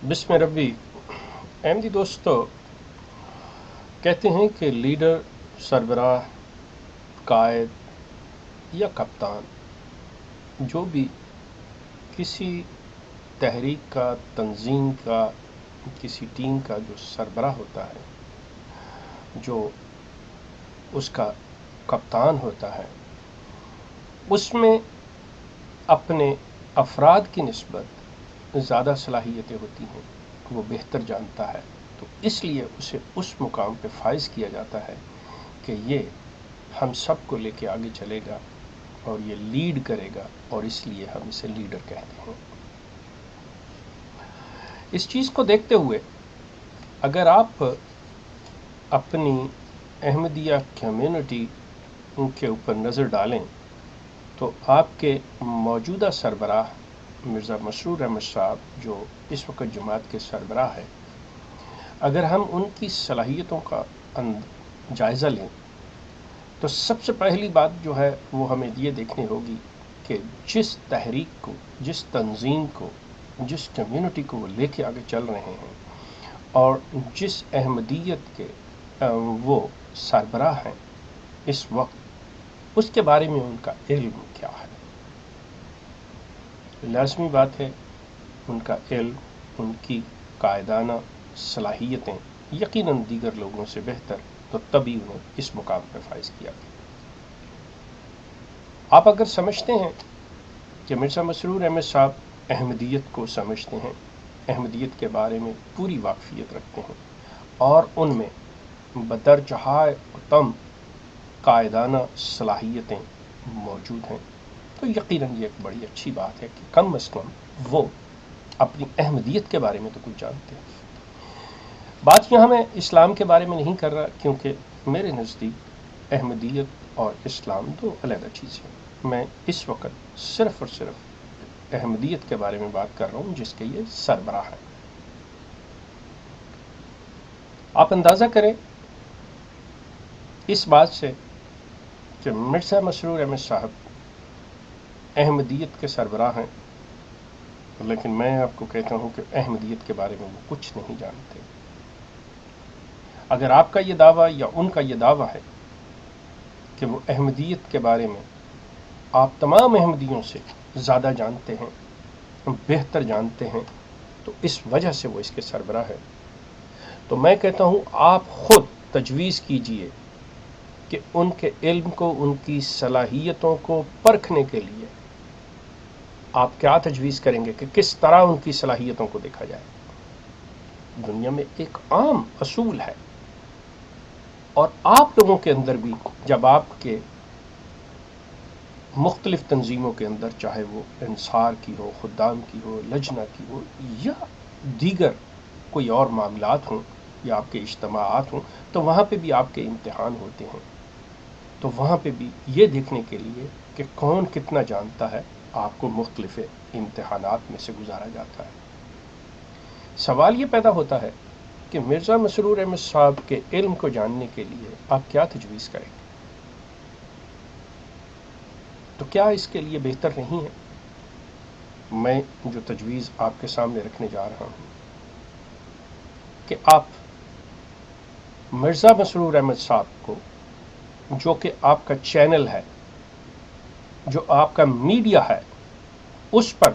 بسم ربی احمدی دوستو، کہتے ہیں کہ لیڈر، سربراہ، قائد یا کپتان جو بھی کسی تحریک کا، تنظیم کا، کسی ٹیم کا جو سربراہ ہوتا ہے، جو اس کا کپتان ہوتا ہے، اس میں اپنے افراد کی نسبت زیادہ صلاحیتیں ہوتی ہیں، وہ بہتر جانتا ہے، تو اس لیے اسے اس مقام پہ فائز کیا جاتا ہے کہ یہ ہم سب کو لے کے آگے چلے گا اور یہ لیڈ کرے گا، اور اس لیے ہم اسے لیڈر کہتے ہیں۔ اس چیز کو دیکھتے ہوئے اگر آپ اپنی احمدیہ کمیونٹی کے اوپر نظر ڈالیں تو آپ کے موجودہ سربراہ مرزا مسرور احمد صاحب، جو اس وقت جماعت کے سربراہ ہے، اگر ہم ان کی صلاحیتوں کا جائزہ لیں تو سب سے پہلی بات جو ہے وہ ہمیں یہ دیکھنی ہوگی کہ جس تحریک کو، جس تنظیم کو، جس کمیونٹی کو وہ لے کے آگے چل رہے ہیں اور جس احمدیت کے وہ سربراہ ہیں اس وقت، اس کے بارے میں ان کا علم کیا ہے۔ لازمی بات ہے ان کا علم، ان کی قائدانہ صلاحیتیں یقیناً دیگر لوگوں سے بہتر، تو تبھی انہیں اس مقام پر فائز کیا گیا۔ آپ اگر سمجھتے ہیں کہ مرزا مسرور احمد صاحب احمدیت کو سمجھتے ہیں، احمدیت کے بارے میں پوری واقفیت رکھتے ہیں اور ان میں بدرجہ تم قائدانہ صلاحیتیں موجود ہیں، تو یقیناً یہ ایک بڑی اچھی بات ہے کہ کم از کم وہ اپنی احمدیت کے بارے میں تو کچھ جانتے ہیں۔ بات یہاں میں اسلام کے بارے میں نہیں کر رہا، کیونکہ میرے نزدیک احمدیت اور اسلام دو علیحدہ چیزیں ہیں۔ میں اس وقت صرف اور صرف احمدیت کے بارے میں بات کر رہا ہوں، جس کے یہ سربراہ ہے۔ آپ اندازہ کریں اس بات سے کہ مرزا مسرور احمد صاحب احمدیت کے سربراہ ہیں، لیکن میں آپ کو کہتا ہوں کہ احمدیت کے بارے میں وہ کچھ نہیں جانتے۔ اگر آپ کا یہ دعویٰ یا ان کا یہ دعویٰ ہے کہ وہ احمدیت کے بارے میں آپ تمام احمدیوں سے زیادہ جانتے ہیں، بہتر جانتے ہیں، تو اس وجہ سے وہ اس کے سربراہ ہے، تو میں کہتا ہوں آپ خود تجویز کیجئے کہ ان کے علم کو، ان کی صلاحیتوں کو پرکھنے کے لیے آپ کیا تجویز کریں گے کہ کس طرح ان کی صلاحیتوں کو دیکھا جائے۔ دنیا میں ایک عام اصول ہے، اور آپ لوگوں کے اندر بھی، جب آپ کے مختلف تنظیموں کے اندر، چاہے وہ انصار کی ہو، خدام کی ہو، لجنہ کی ہو، یا دیگر کوئی اور معاملات ہوں، یا آپ کے اجتماعات ہوں، تو وہاں پہ بھی آپ کے امتحان ہوتے ہیں، تو وہاں پہ بھی یہ دیکھنے کے لیے کہ کون کتنا جانتا ہے، آپ کو مختلف امتحانات میں سے گزارا جاتا ہے۔ سوال یہ پیدا ہوتا ہے کہ مرزا مسرور احمد صاحب کے علم کو جاننے کے لیے آپ کیا تجویز کریں گے؟ تو کیا اس کے لیے بہتر نہیں ہے میں جو تجویز آپ کے سامنے رکھنے جا رہا ہوں کہ آپ مرزا مسرور احمد صاحب کو، جو کہ آپ کا چینل ہے، جو آپ کا میڈیا ہے، اس پر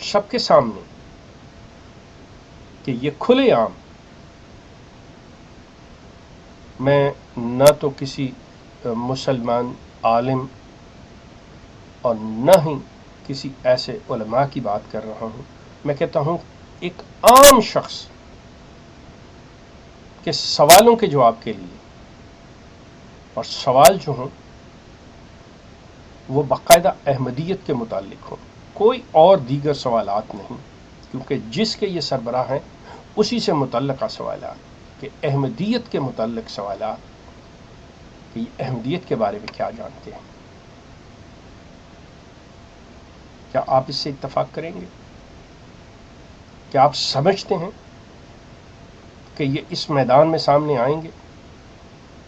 سب کے سامنے کہ یہ کھلے عام، میں نہ تو کسی مسلمان عالم اور نہ ہی کسی ایسے علماء کی بات کر رہا ہوں، میں کہتا ہوں ایک عام شخص کے سوالوں کے جواب کے لیے، اور سوال جو ہوں وہ باقاعدہ احمدیت کے متعلق ہوں، کوئی اور دیگر سوالات نہیں، کیونکہ جس کے یہ سربراہ ہیں اسی سے متعلقہ سوالات، کہ احمدیت کے متعلق سوالات، کہ یہ احمدیت کے بارے میں کیا جانتے ہیں۔ کیا آپ اس سے اتفاق کریں گے؟ کیا آپ سمجھتے ہیں کہ یہ اس میدان میں سامنے آئیں گے؟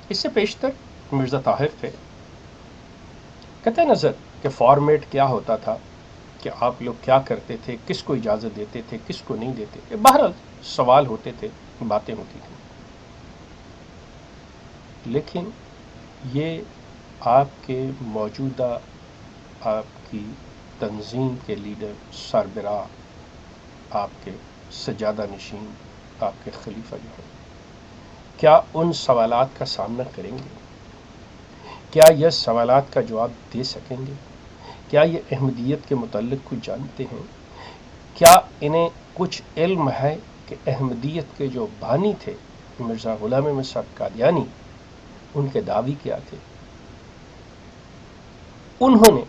اس سے پیشتر مرزا طاہر تھے، قطع نظر کہ فارمیٹ کیا ہوتا تھا، کہ آپ لوگ کیا کرتے تھے، کس کو اجازت دیتے تھے، کس کو نہیں دیتے تھے. بہرحال سوال ہوتے تھے، باتیں ہوتی تھیں. لیکن یہ آپ کے موجودہ آپ کی تنظیم کے لیڈر، سربراہ، آپ کے سجادہ نشین، آپ کے خلیفہ جو ہیں، کیا ان سوالات کا سامنا کریں گے؟ کیا یہ سوالات کا جواب دے سکیں گے؟ کیا یہ احمدیت کے متعلق کچھ جانتے ہیں؟ کیا انہیں کچھ علم ہے کہ احمدیت کے جو بانی تھے مرزا غلام احمد صاحب قادیانی، ان کے دعوی کیا تھے؟ انہوں نے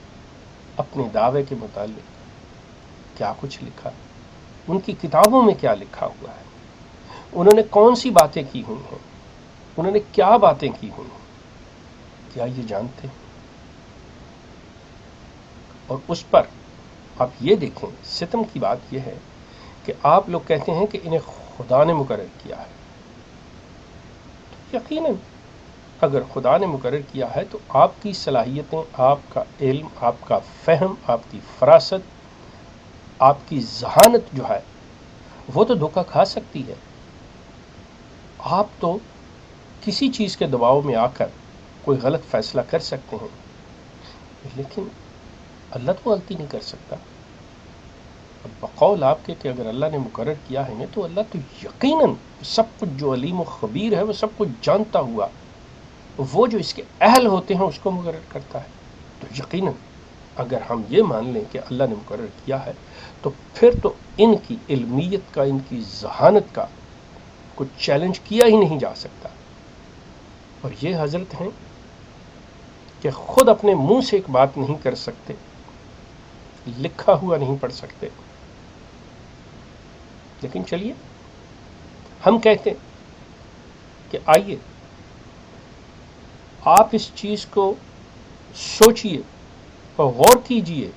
اپنے دعوے کے متعلق کیا کچھ لکھا؟ ان کی کتابوں میں کیا لکھا ہوا ہے؟ انہوں نے کون سی باتیں کی ہوئی ہیں؟ انہوں نے کیا باتیں کی ہوئی ہیں؟ کیا یہ جانتے ہیں؟ اور اس پر آپ یہ دیکھیں، ستم کی بات یہ ہے کہ آپ لوگ کہتے ہیں کہ انہیں خدا نے مقرر کیا ہے. یقیناً اگر خدا نے مقرر کیا ہے تو آپ کی صلاحیتیں، آپ کا علم، آپ کا فہم، آپ کی فراست، آپ کی ذہانت جو ہے وہ تو دھوکہ کھا سکتی ہے. آپ تو کسی چیز کے دباؤ میں آ کر کوئی غلط فیصلہ کر سکتے ہیں، لیکن اللہ تو غلطی نہیں کر سکتا. بقول آپ کے کہ اگر اللہ نے مقرر کیا ہے تو اللہ تو یقیناً سب کچھ، جو علیم و خبیر ہے، وہ سب کچھ جانتا ہوا، وہ جو اس کے اہل ہوتے ہیں اس کو مقرر کرتا ہے. تو یقیناً اگر ہم یہ مان لیں کہ اللہ نے مقرر کیا ہے تو پھر تو ان کی علمیت کا، ان کی ذہانت کا کوئی چیلنج کیا ہی نہیں جا سکتا. اور یہ حضرت ہیں کہ خود اپنے منہ سے ایک بات نہیں کر سکتے، لکھا ہوا نہیں پڑھ سکتے. لیکن چلیے ہم کہتے ہیں کہ آئیے آپ اس چیز کو سوچئے اور غور کیجئے.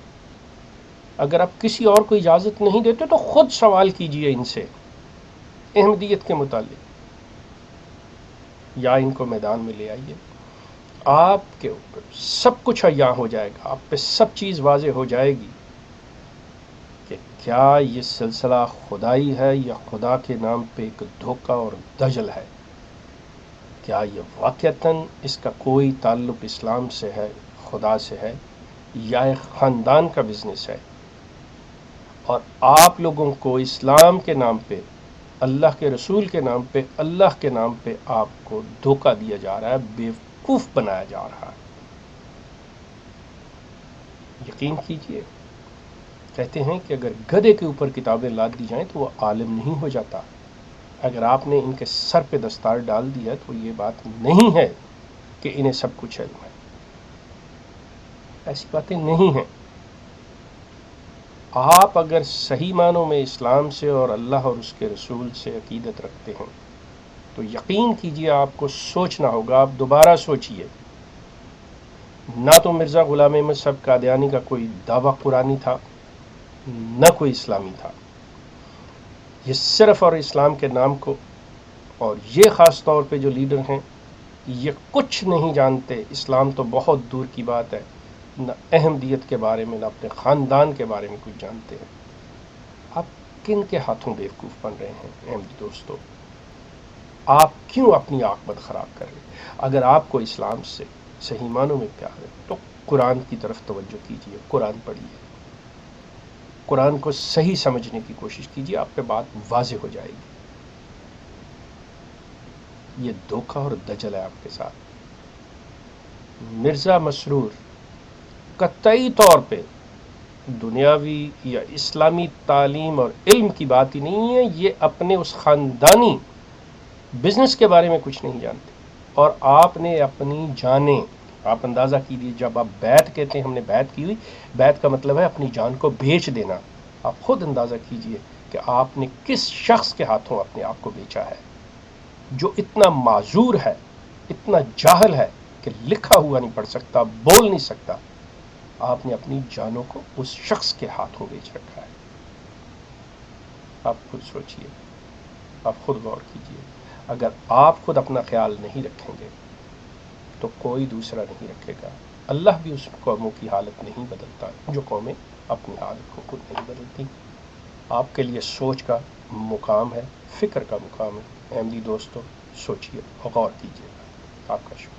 اگر آپ کسی اور کو اجازت نہیں دیتے تو خود سوال کیجئے ان سے احمدیت کے متعلق، یا ان کو میدان میں لے آئیے. آپ کے اوپر سب کچھ عیاں ہو جائے گا، آپ پہ سب چیز واضح ہو جائے گی کہ کیا یہ سلسلہ خدائی ہے یا خدا کے نام پہ ایک دھوکہ اور دجل ہے. کیا یہ واقعتاً اس کا کوئی تعلق اسلام سے ہے، خدا سے ہے، یا ایک خاندان کا بزنس ہے، اور آپ لوگوں کو اسلام کے نام پہ، اللہ کے رسول کے نام پہ، اللہ کے نام پہ آپ کو دھوکہ دیا جا رہا ہے، بیوقوف بنایا جا رہا ہے. یقین کیجئے، کہتے ہیں کہ اگر گدھے کے اوپر کتابیں لاد دی جائیں تو وہ عالم نہیں ہو جاتا. اگر آپ نے ان کے سر پہ دستار ڈال دیا تو یہ بات نہیں ہے کہ انہیں سب کچھ علم ہے. ایسی باتیں نہیں ہیں. آپ اگر صحیح معنوں میں اسلام سے اور اللہ اور اس کے رسول سے عقیدت رکھتے ہیں تو یقین کیجئے آپ کو سوچنا ہوگا. آپ دوبارہ سوچئے. نہ تو مرزا غلام احمد صاحب قادیانی کا کوئی دعویٰ قرآنی تھا، نہ کوئی اسلامی تھا. یہ صرف اور اسلام کے نام کو، اور یہ خاص طور پہ جو لیڈر ہیں، یہ کچھ نہیں جانتے. اسلام تو بہت دور کی بات ہے، نہ احمدیت کے بارے میں، نہ اپنے خاندان کے بارے میں کچھ جانتے ہیں. آپ کن کے ہاتھوں بیوقوف بن رہے ہیں احمدی دوستو؟ آپ کیوں اپنی عاقبت خراب کر رہے ہیں؟ اگر آپ کو اسلام سے صحیح معنوں میں پیار ہے تو قرآن کی طرف توجہ کیجئے، قرآن پڑھیے، قرآن کو صحیح سمجھنے کی کوشش کیجئے. آپ پہ بات واضح ہو جائے گی. یہ دھوکہ اور دجل ہے آپ کے ساتھ. مرزا مسرور قطعی طور پہ دنیاوی یا اسلامی تعلیم اور علم کی بات ہی نہیں ہے. یہ اپنے اس خاندانی بزنس کے بارے میں کچھ نہیں جانتے. اور آپ نے اپنی جانیں، آپ اندازہ کیجیے، جب آپ بیعت کہتے ہیں ہم نے بیعت کی ہوئی، بیعت کا مطلب ہے اپنی جان کو بیچ دینا. آپ خود اندازہ کیجیے کہ آپ نے کس شخص کے ہاتھوں اپنے آپ کو بیچا ہے، جو اتنا معذور ہے، اتنا جاہل ہے کہ لکھا ہوا نہیں پڑھ سکتا، بول نہیں سکتا. آپ نے اپنی جانوں کو اس شخص کے ہاتھوں بیچ رکھا ہے. آپ خود سوچئے، آپ خود غور کیجئے. اگر آپ خود اپنا خیال نہیں رکھیں گے تو کوئی دوسرا نہیں رکھے گا. اللہ بھی اس قوموں کی حالت نہیں بدلتا جو قومیں اپنی حالت کو خود نہیں بدلتی. آپ کے لیے سوچ کا مقام ہے، فکر کا مقام ہے. احمدی دوستوں، سوچیے، غور کیجیے گا. آپ کا شکریہ.